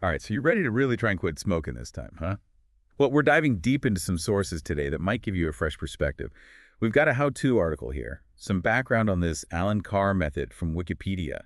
All right, so you're ready to really try and quit smoking this time, huh? Well, we're diving deep into some sources today that might give you a fresh perspective. We've got a how-to article here, some background on this Allen Carr method from Wikipedia,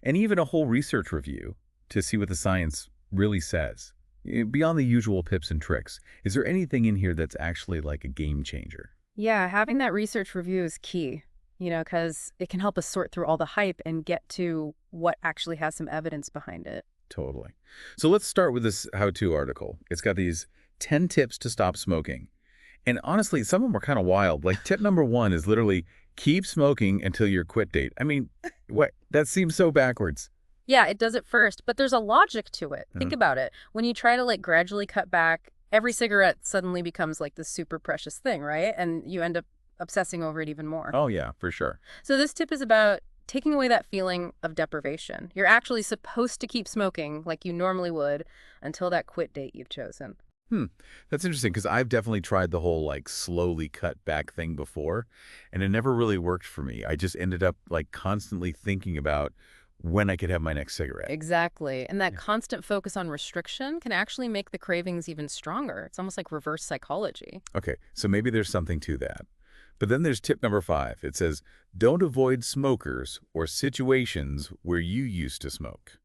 and even a whole research review to see what the science really says. Beyond the usual tips and tricks, is there anything in here that's actually like a game changer? Yeah, having that research review is key, because it can help us sort through all the hype and get to what actually has some evidence behind it. Totally. So let's start with this how-to article. It's got these 10 tips to stop smoking. And honestly, some of them are kind of wild. Like tip number one is literally keep smoking until your quit date. I mean, what? That seems so backwards. Yeah, it does it first, but there's a logic to it. Think Uh, about it. When you try to gradually cut back, every cigarette suddenly becomes like this super precious thing, right? And you end up obsessing over it even more. Oh, yeah, for sure. So this tip is about taking away that feeling of deprivation. You're actually supposed to keep smoking like you normally would until that quit date you've chosen. Hmm. That's interesting because I've definitely tried the whole like slowly cut back thing before, and it never really worked for me. I just ended up like constantly thinking about when I could have my next cigarette. Exactly. And that Yeah. constant focus on restriction can actually make the cravings even stronger. It's almost like reverse psychology. Okay, so maybe there's something to that. But then there's tip number 5. It says, don't avoid smokers or situations where you used to smoke.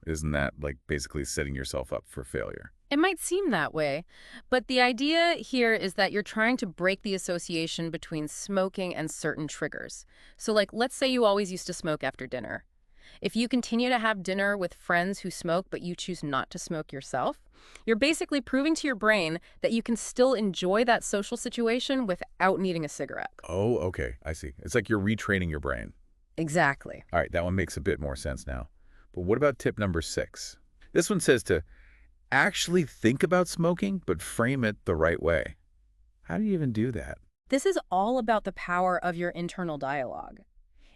Isn't that like basically setting yourself up for failure? It might seem that way, but the idea here is that you're trying to break the association between smoking and certain triggers. So, let's say you always used to smoke after dinner. If you continue to have dinner with friends who smoke, but you choose not to smoke yourself, you're basically proving to your brain that you can still enjoy that social situation without needing a cigarette. Oh, okay, I see. It's like you're retraining your brain. Exactly. All right, that one makes a bit more sense now. But what about tip number 6? This one says to actually think about smoking, but frame it the right way. How do you even do that? This is all about the power of your internal dialogue.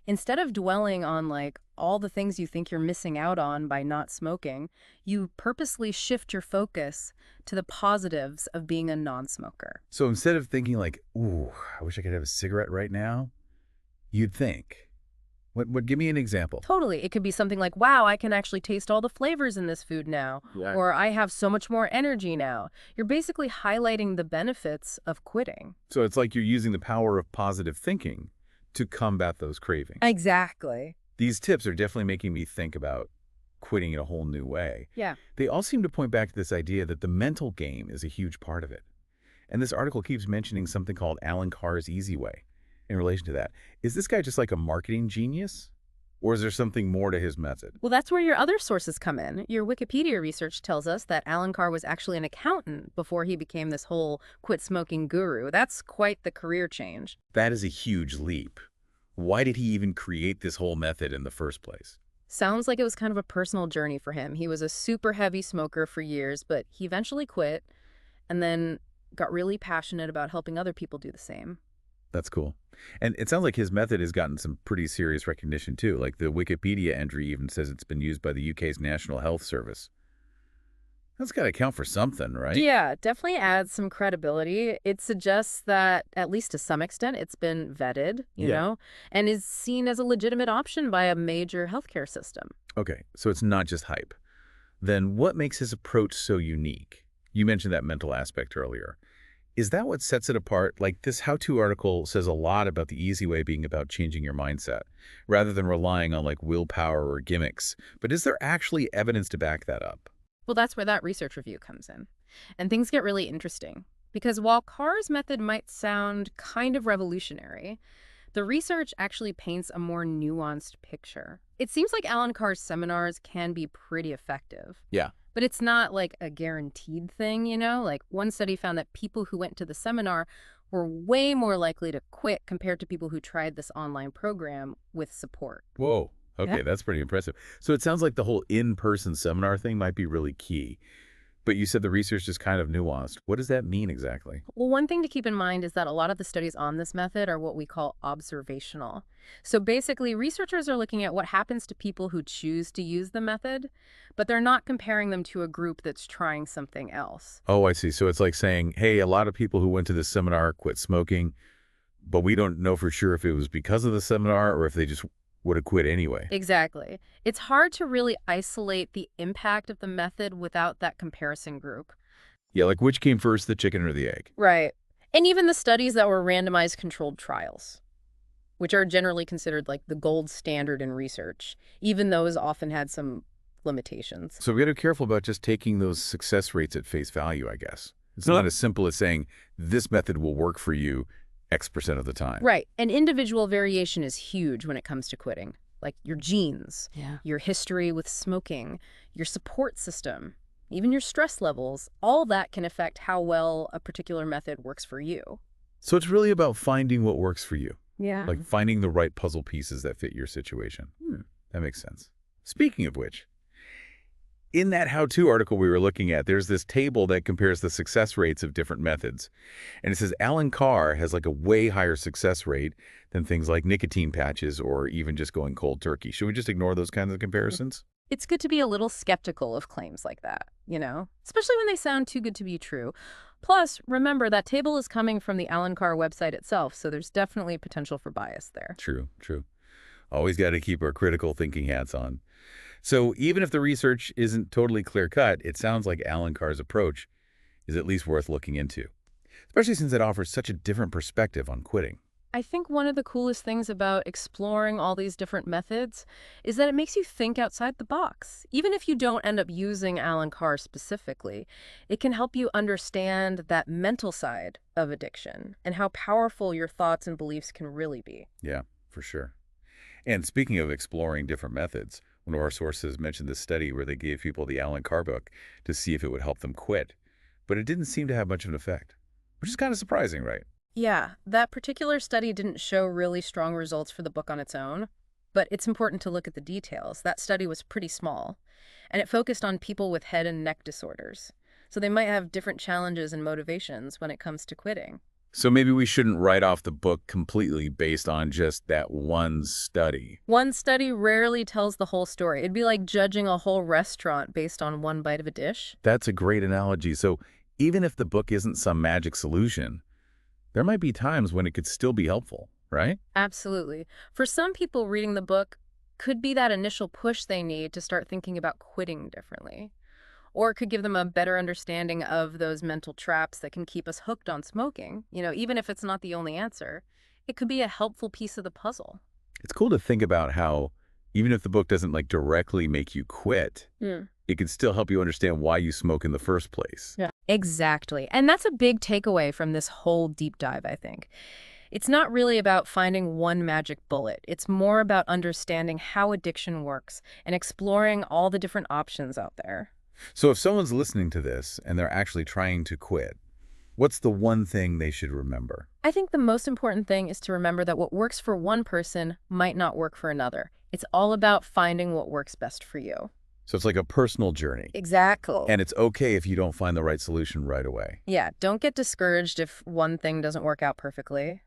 Instead of dwelling on all the things you think you're missing out on by not smoking, you purposely shift your focus to the positives of being a non-smoker. So instead of thinking like, ooh, I wish I could have a cigarette right now, you'd think, what, give me an example. Totally. It could be something like, wow, I can actually taste all the flavors in this food now. Yeah. Or I have so much more energy now. You're basically highlighting the benefits of quitting. So it's like you're using the power of positive thinking to combat those cravings. Exactly. These tips are definitely making me think about quitting in a whole new way. Yeah. They all seem to point back to this idea that the mental game is a huge part of it. And this article keeps mentioning something called Allen Carr's Easyway in relation to that. Is this guy just like a marketing genius? Or is there something more to his method? Well, that's where your other sources come in. Your Wikipedia research tells us that Allen Carr was actually an accountant before he became this whole quit smoking guru. That's quite the career change. That is a huge leap. Why did he even create this whole method in the first place? Sounds like it was kind of a personal journey for him. He was a super heavy smoker for years, but he eventually quit and then got really passionate about helping other people do the same. That's cool. And it sounds like his method has gotten some pretty serious recognition too. Like the Wikipedia entry even says it's been used by the UK's National Health Service. That's got to count for something, right? Yeah, definitely adds some credibility. It suggests that, at least to some extent, it's been vetted, Yeah. and is seen as a legitimate option by a major healthcare system. Okay, so it's not just hype. Then what makes his approach so unique? You mentioned that mental aspect earlier. Is that what sets it apart? Like this how-to article says a lot about the easy way being about changing your mindset, rather than relying on like willpower or gimmicks. But is there actually evidence to back that up? Well, that's where that research review comes in. And things get really interesting. Because while Carr's method might sound kind of revolutionary, the research actually paints a more nuanced picture. It seems like Alan Carr's seminars can be pretty effective. Yeah. But it's not like a guaranteed thing, Like one study found that people who went to the seminar were way more likely to quit compared to people who tried this online program with support. Whoa. Yeah. Okay, that's pretty impressive. So it sounds like the whole in-person seminar thing might be really key. But you said the research is kind of nuanced. What does that mean exactly? Well, one thing to keep in mind is that a lot of the studies on this method are what we call observational. So basically, researchers are looking at what happens to people who choose to use the method, but they're not comparing them to a group that's trying something else. Oh, I see. So it's like saying, hey, a lot of people who went to this seminar quit smoking, but we don't know for sure if it was because of the seminar or if they just would have quit anyway. Exactly. It's hard to really isolate the impact of the method without that comparison group. Yeah, like which came first, the chicken or the egg? Right. And even the studies that were randomized controlled trials, which are generally considered like the gold standard in research, even those often had some limitations. So we got to be careful about just taking those success rates at face value, I guess. It's not as simple as saying this method will work for you X% of the time. Right. And individual variation is huge when it comes to quitting. Like your genes, your history with smoking, your support system, even your stress levels, all that can affect how well a particular method works for you. So it's really about finding what works for you. Yeah. Like finding the right puzzle pieces that fit your situation. That makes sense. Speaking of which, in that how-to article we were looking at, there's this table that compares the success rates of different methods. And it says Allen Carr has like a way higher success rate than things like nicotine patches or even just going cold turkey. Should we just ignore those kinds of comparisons? It's good to be a little skeptical of claims like that, especially when they sound too good to be true. Plus, remember, that table is coming from the Allen Carr website itself, so there's definitely potential for bias there. True. Always got to keep our critical thinking hats on. So even if the research isn't totally clear-cut, it sounds like Allen Carr's approach is at least worth looking into, especially since it offers such a different perspective on quitting. I think one of the coolest things about exploring all these different methods is that it makes you think outside the box. Even if you don't end up using Allen Carr specifically, it can help you understand that mental side of addiction and how powerful your thoughts and beliefs can really be. Yeah, for sure. And speaking of exploring different methods, one of our sources mentioned this study where they gave people the Allen Carr book to see if it would help them quit. But it didn't seem to have much of an effect, which is kind of surprising, right? Yeah, that particular study didn't show really strong results for the book on its own, but it's important to look at the details. That study was pretty small, and it focused on people with head and neck disorders. So they might have different challenges and motivations when it comes to quitting. So maybe we shouldn't write off the book completely based on just that one study. One study rarely tells the whole story. It'd be like judging a whole restaurant based on one bite of a dish. That's a great analogy. So even if the book isn't some magic solution, there might be times when it could still be helpful, right? Absolutely. For some people, reading the book could be that initial push they need to start thinking about quitting differently. Or it could give them a better understanding of those mental traps that can keep us hooked on smoking. Even if it's not the only answer, it could be a helpful piece of the puzzle. It's cool to think about how even if the book doesn't like directly make you quit, it can still help you understand why you smoke in the first place. Yeah, exactly. And that's a big takeaway from this whole deep dive, I think. It's not really about finding one magic bullet. It's more about understanding how addiction works and exploring all the different options out there. So if someone's listening to this and they're actually trying to quit, what's the one thing they should remember? I think the most important thing is to remember that what works for one person might not work for another. It's all about finding what works best for you. So it's like a personal journey. Exactly. And it's okay if you don't find the right solution right away. Yeah, don't get discouraged if one thing doesn't work out perfectly.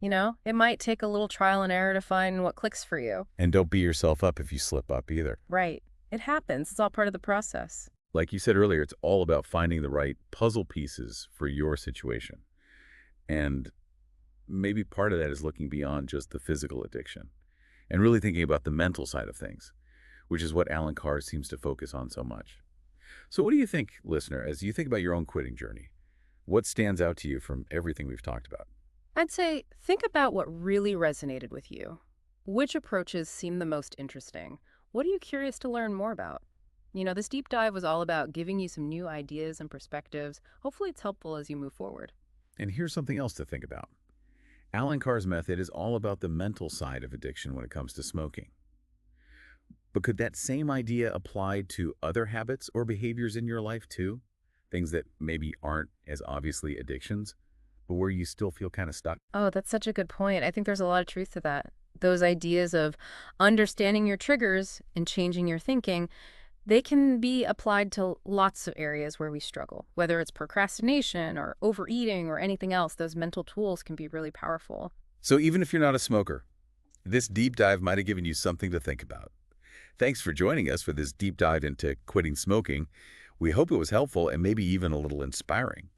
It might take a little trial and error to find what clicks for you. And don't beat yourself up if you slip up either. Right. It happens. It's all part of the process. Like you said earlier, it's all about finding the right puzzle pieces for your situation. And maybe part of that is looking beyond just the physical addiction and really thinking about the mental side of things, which is what Allen Carr seems to focus on so much. So what do you think, listener, as you think about your own quitting journey? What stands out to you from everything we've talked about? I'd say think about what really resonated with you. Which approaches seem the most interesting? What are you curious to learn more about? This deep dive was all about giving you some new ideas and perspectives. Hopefully it's helpful as you move forward. And here's something else to think about. Allen Carr's method is all about the mental side of addiction when it comes to smoking. But could that same idea apply to other habits or behaviors in your life too? Things that maybe aren't as obviously addictions, but where you still feel kind of stuck? Oh, that's such a good point. I think there's a lot of truth to that. Those ideas of understanding your triggers and changing your thinking, they can be applied to lots of areas where we struggle. Whether it's procrastination or overeating or anything else, those mental tools can be really powerful. So even if you're not a smoker, this deep dive might have given you something to think about. Thanks for joining us for this deep dive into quitting smoking. We hope it was helpful and maybe even a little inspiring.